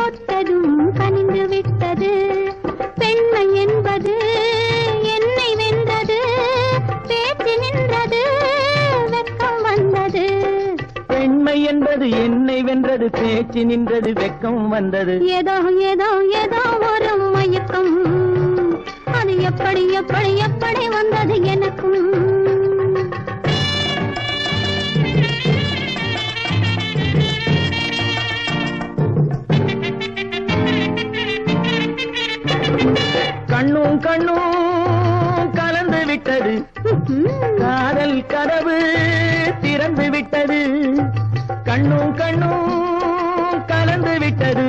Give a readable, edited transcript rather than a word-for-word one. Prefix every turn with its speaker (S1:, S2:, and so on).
S1: தொட்டதும் கனிந்து விட்டது. பெண்மை என்பது என்னை வென்றது, பேச்சு நின்றது, வெட்கம் வந்தது.
S2: பெண்மை என்பது என்னை வென்றது, பேச்சு நின்றது, வெட்கம் வந்தது.
S1: ஏதோ ஏதோ ஏதோ ஒரு மயக்கம், அது எப்படி எப்படி எப்படி வந்தது எனக்கும்.
S2: கண்ணும் கண்ணும் கலந்து விட்டது, காதல் கதவு திறந்து விட்டது. கண்ணும் கண்ணும் கலந்து விட்டது.